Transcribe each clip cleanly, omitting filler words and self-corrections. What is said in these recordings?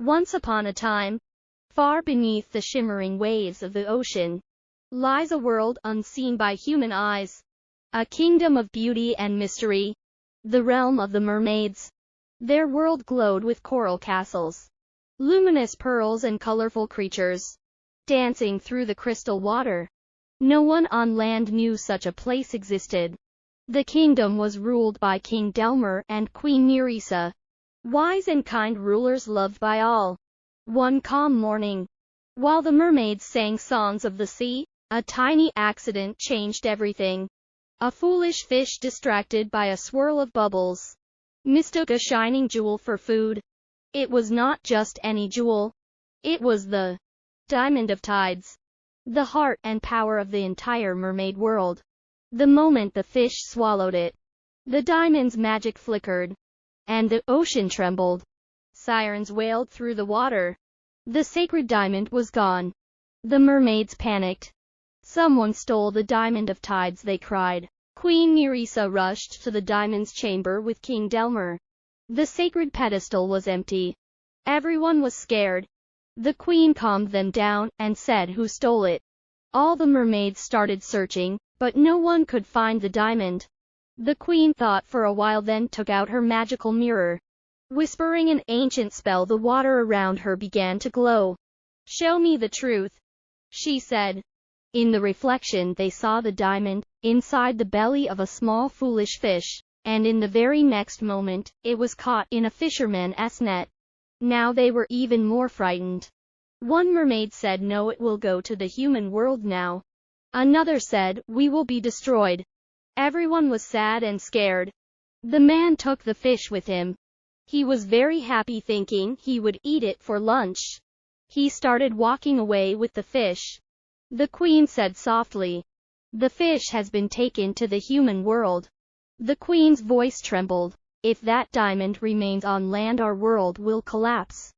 Once upon a time, far beneath the shimmering waves of the ocean, lies a world unseen by human eyes. A kingdom of beauty and mystery. The realm of the mermaids. Their world glowed with coral castles, luminous pearls and colorful creatures, dancing through the crystal water. No one on land knew such a place existed. The kingdom was ruled by King Delmer and Queen Nerissa, wise and kind rulers loved by all. One calm morning, while the mermaids sang songs of the sea, a tiny accident changed everything. A foolish fish, distracted by a swirl of bubbles, mistook a shining jewel for food. It was not just any jewel. It was the Diamond of Tides, the heart and power of the entire mermaid world. The moment the fish swallowed it, the diamond's magic flickered, and the ocean trembled. Sirens wailed through the water. The sacred diamond was gone. The mermaids panicked. Someone stole the Diamond of Tides, they cried. Queen Nerissa rushed to the diamond's chamber with King Delmer. The sacred pedestal was empty. Everyone was scared. The queen calmed them down and said who stole it. All the mermaids started searching, but no one could find the diamond. The queen thought for a while, then took out her magical mirror. Whispering an ancient spell, the water around her began to glow. "Show me the truth," she said. In the reflection they saw the diamond, inside the belly of a small foolish fish, and in the very next moment, it was caught in a fisherman's net. Now they were even more frightened. One mermaid said, "No, it will go to the human world now." Another said, "We will be destroyed." Everyone was sad and scared. The man took the fish with him. He was very happy, thinking he would eat it for lunch. He started walking away with the fish. The queen said softly, "The fish has been taken to the human world." The queen's voice trembled. "If that diamond remains on land, our world will collapse."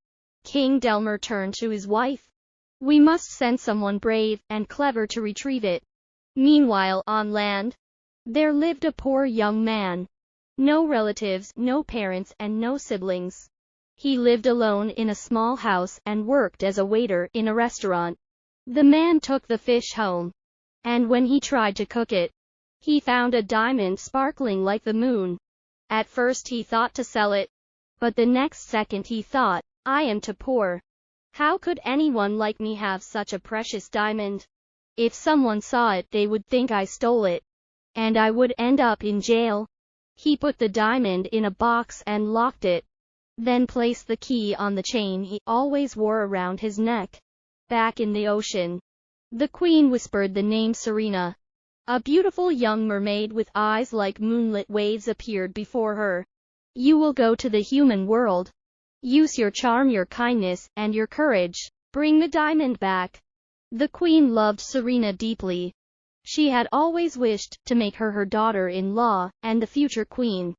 King Delmer turned to his wife. "We must send someone brave and clever to retrieve it." Meanwhile, on land, there lived a poor young man. No relatives, no parents, and no siblings. He lived alone in a small house and worked as a waiter in a restaurant. The man took the fish home, and when he tried to cook it, he found a diamond sparkling like the moon. At first he thought to sell it, but the next second he thought, "I am too poor. How could anyone like me have such a precious diamond? If someone saw it, they would think I stole it, and I would end up in jail." He put the diamond in a box and locked it, then placed the key on the chain he always wore around his neck. Back in the ocean, the queen whispered the name Serena. A beautiful young mermaid with eyes like moonlit waves appeared before her. "You will go to the human world. Use your charm, your kindness, and your courage. Bring the diamond back." The queen loved Serena deeply. She had always wished to make her daughter-in-law and the future queen.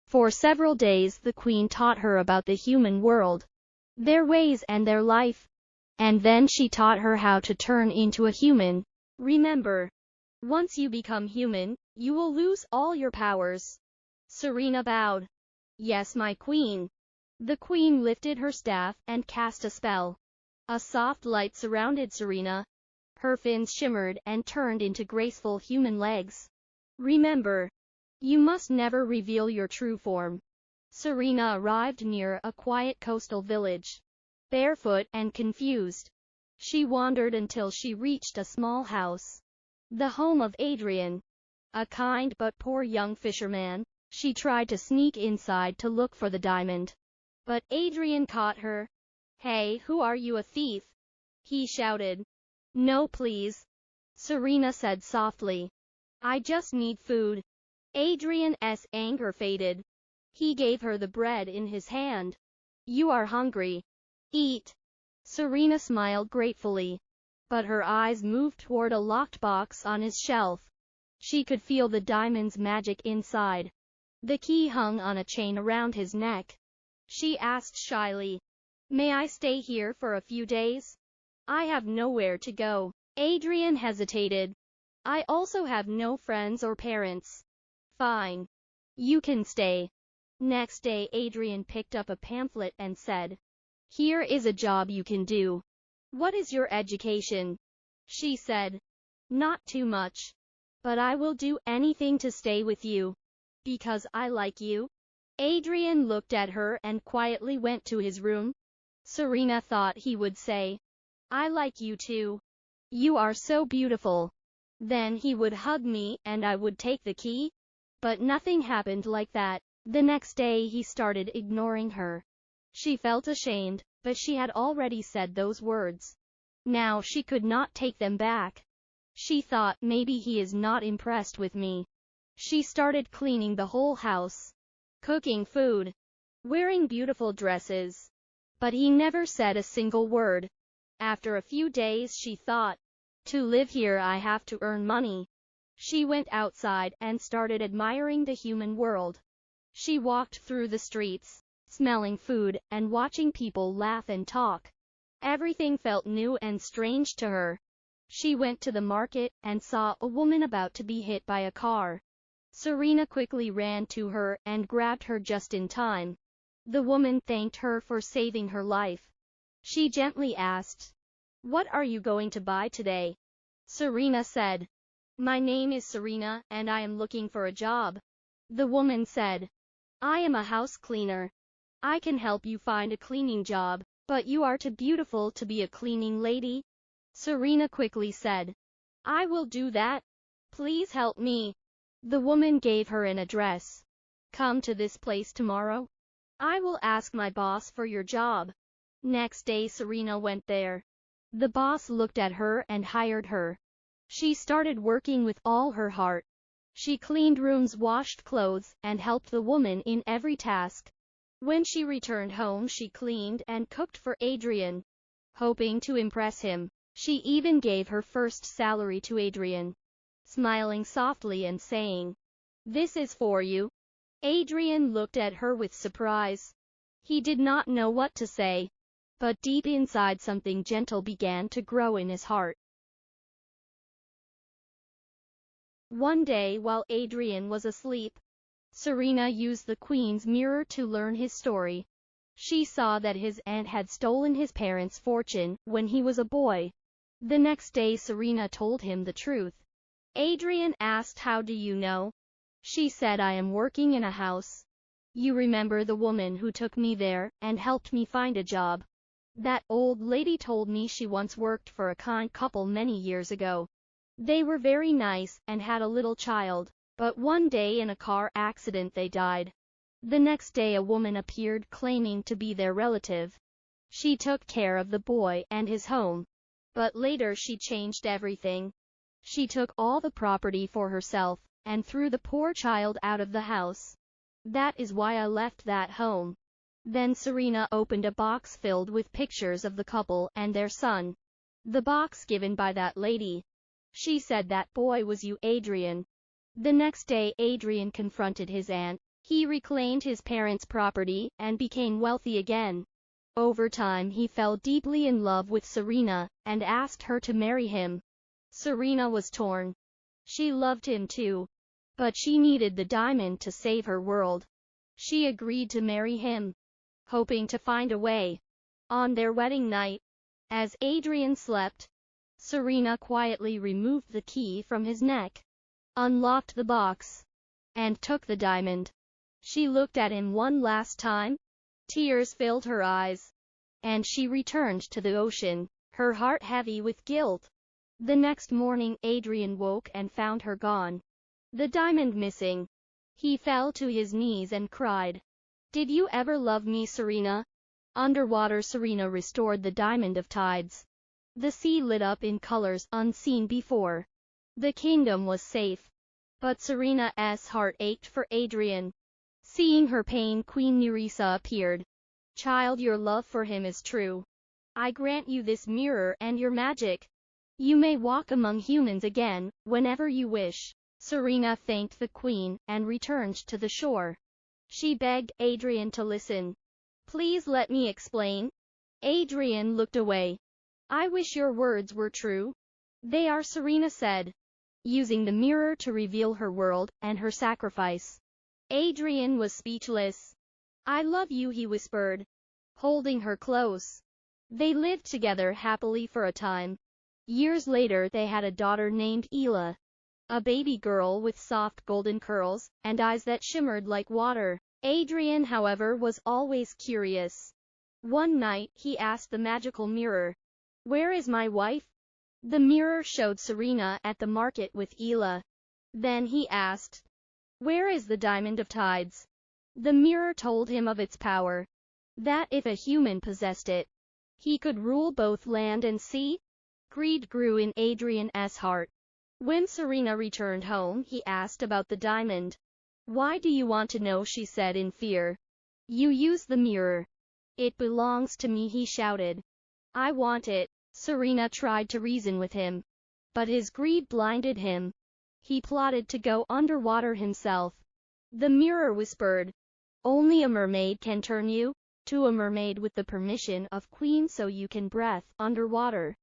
For several days the queen taught her about the human world, their ways and their life. And then she taught her how to turn into a human. "Remember, once you become human, you will lose all your powers." Serena bowed. "Yes, my queen." The queen lifted her staff and cast a spell. A soft light surrounded Serena. Her fins shimmered and turned into graceful human legs. "Remember, you must never reveal your true form." Serena arrived near a quiet coastal village. Barefoot and confused, she wandered until she reached a small house, the home of Adrian, a kind but poor young fisherman. She tried to sneak inside to look for the diamond, but Adrian caught her. "Hey, who are you, a thief?" he shouted. "No, please," Serena said softly. "I just need food." Adrian's anger faded. He gave her the bread in his hand. "You are hungry. Eat." Serena smiled gratefully, but her eyes moved toward a locked box on his shelf. She could feel the diamond's magic inside. The key hung on a chain around his neck. She asked shyly, "May I stay here for a few days? I have nowhere to go." Adrian hesitated. "I also have no friends or parents." "Fine. You can stay." Next day Adrian picked up a pamphlet and said Here is a job you can do. What is your education? She said. Not too much. But I will do anything to stay with you. Because I like you. Adrian looked at her and quietly went to his room. Serena thought he would say, I like you too. You are so beautiful. Then he would hug me and I would take the key. But nothing happened like that. The next day he started ignoring her. She felt ashamed, but she had already said those words. Now she could not take them back. She thought maybe he is not impressed with me. She started cleaning the whole house, cooking food, wearing beautiful dresses. But he never said a single word. After a few days she thought, to live here I have to earn money. She went outside and started admiring the human world. She walked through the streets, smelling food and watching people laugh and talk. Everything felt new and strange to her. She went to the market and saw a woman about to be hit by a car. Serena quickly ran to her and grabbed her just in time. The woman thanked her for saving her life. She gently asked, What are you going to buy today? Serena said, My name is Serena and I am looking for a job. The woman said, I am a house cleaner. I can help you find a cleaning job, but you are too beautiful to be a cleaning lady. Serena quickly said, I will do that. Please help me. The woman gave her an address. Come to this place tomorrow. I will ask my boss for your job. Next day Serena went there. The boss looked at her and hired her. She started working with all her heart. She cleaned rooms, washed clothes, and helped the woman in every task. When she returned home she cleaned and cooked for Adrian. Hoping to impress him, she even gave her first salary to Adrian, smiling softly and saying, This is for you. Adrian looked at her with surprise. He did not know what to say, but deep inside something gentle began to grow in his heart. One day while Adrian was asleep, Serena used the Queen's mirror to learn his story. She saw that his aunt had stolen his parents' fortune when he was a boy. The next day Serena told him the truth. Adrian asked, How do you know? She said, I am working in a house. You remember the woman who took me there and helped me find a job? That old lady told me she once worked for a kind couple many years ago. They were very nice and had a little child, but one day in a car accident they died. The next day a woman appeared claiming to be their relative. She took care of the boy and his home. But later she changed everything. She took all the property for herself and threw the poor child out of the house. That is why I left that home. Then Serena opened a box filled with pictures of the couple and their son. The box given by that lady. She said, That boy was you, Adrian. The next day Adrian confronted his aunt. He reclaimed his parents' property and became wealthy again. Over time he fell deeply in love with Serena and asked her to marry him. Serena was torn. She loved him too, but she needed the diamond to save her world. She agreed to marry him, hoping to find a way. On their wedding night, as Adrian slept, Serena quietly removed the key from his neck, unlocked the box, and took the diamond. She looked at him one last time. Tears filled her eyes, and she returned to the ocean, her heart heavy with guilt. The next morning Adrian woke and found her gone, the diamond missing. He fell to his knees and cried, Did you ever love me, Serena? Underwater Serena restored the diamond of tides. The sea lit up in colors unseen before. The kingdom was safe. But Serena's heart ached for Adrian. Seeing her pain, Queen Nerissa appeared. Child, your love for him is true. I grant you this mirror and your magic. You may walk among humans again, whenever you wish. Serena thanked the queen and returned to the shore. She begged Adrian to listen. Please let me explain. Adrian looked away. I wish your words were true. They are, Serena said, using the mirror to reveal her world and her sacrifice. Adrian was speechless. I love you, he whispered. holding her close. They lived together happily for a time. Years later they had a daughter named Ela, a baby girl with soft golden curls and eyes that shimmered like water. Adrian, however, was always curious. One night, he asked the magical mirror, "Where is my wife?" The mirror showed Serena at the market with Ela. Then he asked, "Where is the Diamond of Tides?" The mirror told him of its power, that if a human possessed it, he could rule both land and sea. Greed grew in Adrian's heart. When Serena returned home, he asked about the diamond. "Why do you want to know?" she said in fear. "You use the mirror." "It belongs to me," he shouted. "I want it." Serena tried to reason with him, but his greed blinded him. He plotted to go underwater himself. The mirror whispered, "Only a mermaid can turn you to a mermaid with the permission of Queen, so you can breathe underwater."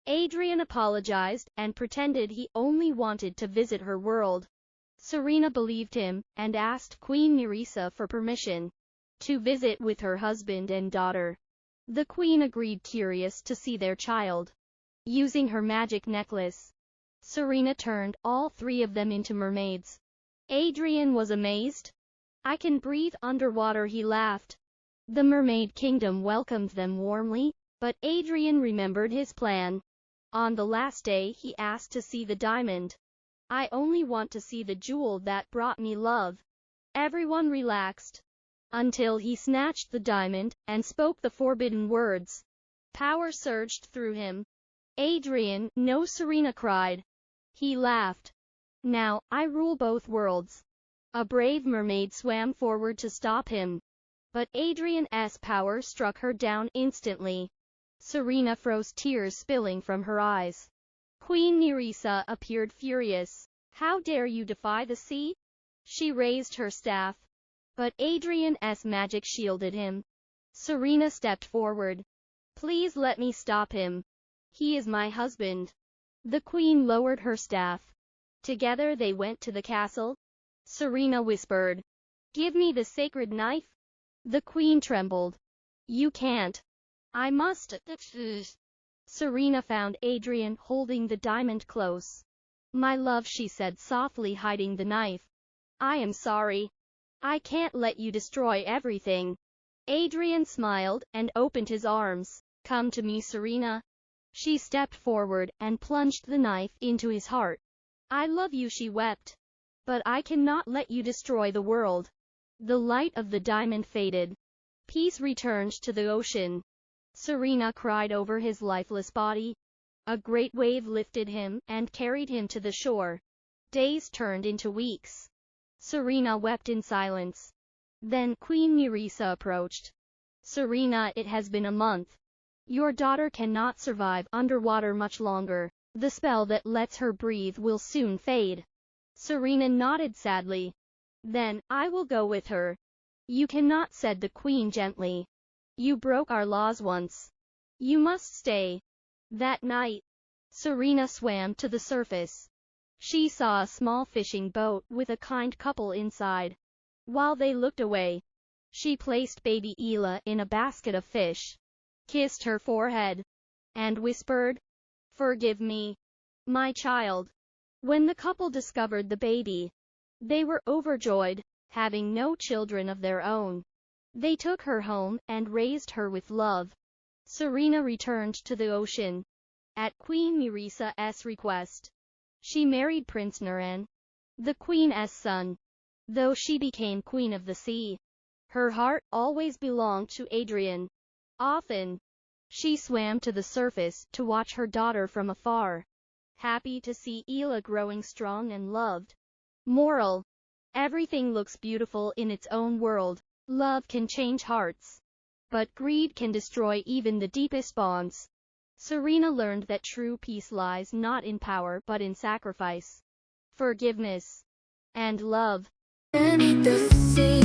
Adrian apologized and pretended he only wanted to visit her world. Serena believed him and asked Queen Nerissa for permission to visit with her husband and daughter. The queen agreed, curious to see their child. Using her magic necklace, Serena turned all three of them into mermaids. Adrian was amazed. "I can breathe underwater," he laughed. The mermaid kingdom welcomed them warmly, but Adrian remembered his plan. On the last day, he asked to see the diamond. "I only want to see the jewel that brought me love." Everyone relaxed, until he snatched the diamond and spoke the forbidden words. Power surged through him. "Adrian, no!" Serena cried. He laughed. "Now, I rule both worlds." A brave mermaid swam forward to stop him, but Adrian's power struck her down instantly. Serena froze, tears spilling from her eyes. Queen Nerissa appeared furious. "How dare you defy the sea?" She raised her staff, but Adrian's magic shielded him. Serena stepped forward. "Please let me stop him. He is my husband." The queen lowered her staff. Together they went to the castle. Serena whispered, "Give me the sacred knife." The queen trembled. "You can't." "I must." Serena found Adrian holding the diamond close. "My love," she said softly, hiding the knife. "I am sorry. I can't let you destroy everything." Adrian smiled and opened his arms. "Come to me, Serena." She stepped forward and plunged the knife into his heart. "I love you," she wept, "but I cannot let you destroy the world." The light of the diamond faded. Peace returned to the ocean. Serena cried over his lifeless body. A great wave lifted him and carried him to the shore. Days turned into weeks. Serena wept in silence. Then Queen Nerissa approached. "Serena, it has been a month. Your daughter cannot survive underwater much longer. The spell that lets her breathe will soon fade." Serena nodded sadly. "Then, I will go with her." "You cannot," said the queen gently. "You broke our laws once. You must stay." That night, Serena swam to the surface. She saw a small fishing boat with a kind couple inside. While they looked away, she placed baby Ela in a basket of fish, kissed her forehead, and whispered, "Forgive me, my child." When the couple discovered the baby, they were overjoyed, having no children of their own. They took her home and raised her with love. Serena returned to the ocean. At Queen Nerissa's request, she married Prince Naran, the queen's son. Though she became queen of the sea, her heart always belonged to Adrian. Often, she swam to the surface to watch her daughter from afar, happy to see Ela growing strong and loved. Moral: everything looks beautiful in its own world. Love can change hearts, but greed can destroy even the deepest bonds. Serena learned that true peace lies not in power but in sacrifice, forgiveness, and love. And the sea